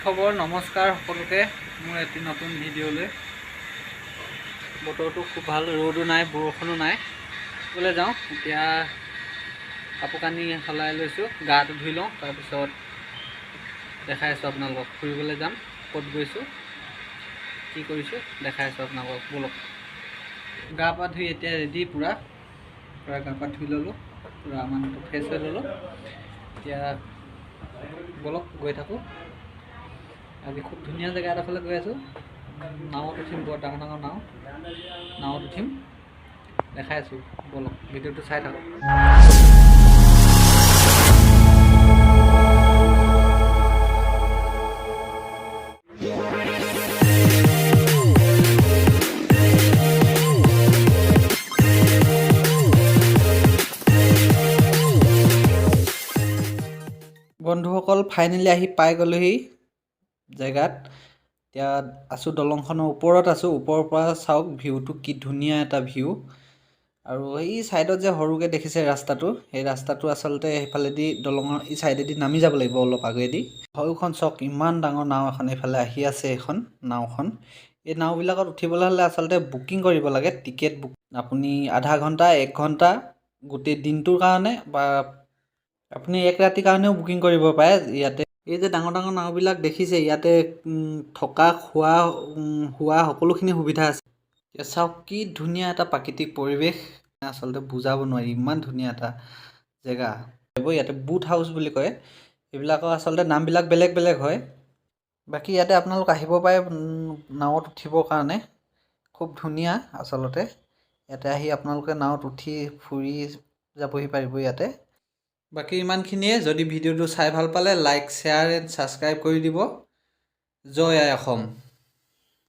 খবৰ নমস্কাৰ সকলোকে মোৰ এটি নতুন ভিডিঅ'লৈ। বতৰটো খুব ভাল, ৰ'দো নাই বৰষুণো নাই। ওলাই যাওঁ এতিয়া, কাপোৰ কানি সলাই লৈছোঁ, গাটো ধুই লওঁ, তাৰপিছত দেখাই আছোঁ আপোনালোকক। ফুৰিবলৈ যাম, ক'ত গৈছোঁ কি কৰিছোঁ দেখাই আছোঁ আপোনালোকক। ব'লক, গা পা ধুই এতিয়া ৰেডি, পূৰা গা পা ধুই ল'লোঁ, পূৰা মানুহটো ফ্ৰেছ হৈ ল'লোঁ। এতিয়া ব'লক গৈ থাকোঁ। আজি খুব ধুনীয়া জেগা এডোখৰলৈ গৈ আছোঁ। নাৱত উঠিম, বৰ ডাঙৰ ডাঙৰ নাৱত উঠিম, দেখাই আছোঁ। ব'লক ভিডিঅ'টো চাই থাকক। বন্ধুসকল, ফাইনেলি আহি পাই গ'লোহি জেগাত। এতিয়া আছোঁ দলংখনৰ ওপৰত আছোঁ। ওপৰৰ পৰা চাওক ভিউটো কি ধুনীয়া এটা ভিউ। আৰু এই ছাইডত যে সৰুকৈ দেখিছে ৰাস্তাটো, সেই ৰাস্তাটো আচলতে সেইফালেদি দলঙৰ এই ছাইডেদি নামি যাব লাগিব অলপ আগেদি। সৰুখন চাওক, ইমান ডাঙৰ নাও এখন এইফালে আহি আছে। এইখন নাওখন, এই নাওবিলাকত উঠিবলৈ হ'লে আচলতে বুকিং কৰিব লাগে, টিকেট বুক। আপুনি আধা ঘণ্টা 1 ঘণ্টা গোটেই দিনটোৰ কাৰণে, বা আপুনি 1 ৰাতিৰ কাৰণেও বুকিং কৰিব পাৰে ইয়াতে। এই যে ডাঙৰ ডাঙৰ নাওবিলাক দেখিছে, ইয়াতে থকা খোৱা সকলোখিনি সুবিধা আছে। এতিয়া চাওক কি ধুনীয়া এটা প্ৰাকৃতিক পৰিৱেশ, আচলতে বুজাব নোৱাৰি, ইমান ধুনীয়া এটা জেগা। ইয়াতে বুট হাউচ বুলি কয়, এইবিলাকৰ আচলতে নামবিলাক বেলেগ বেলেগ হয়। বাকী ইয়াতে আপোনালোক আহিব পাৰে নাৱত উঠিবৰ কাৰণে, খুব ধুনীয়া আচলতে। ইয়াতে আহি আপোনালোকে নাৱত উঠি ফুৰি যাবহি পাৰিব ইয়াতে। বাকী ইমানখিনিয়ে। যদি ভিডিঅ'টো চাই ভাল পালে লাইক, শ্বেয়াৰ এণ্ড ছাবস্ক্ৰাইব কৰি দিব। জয় আই অসম।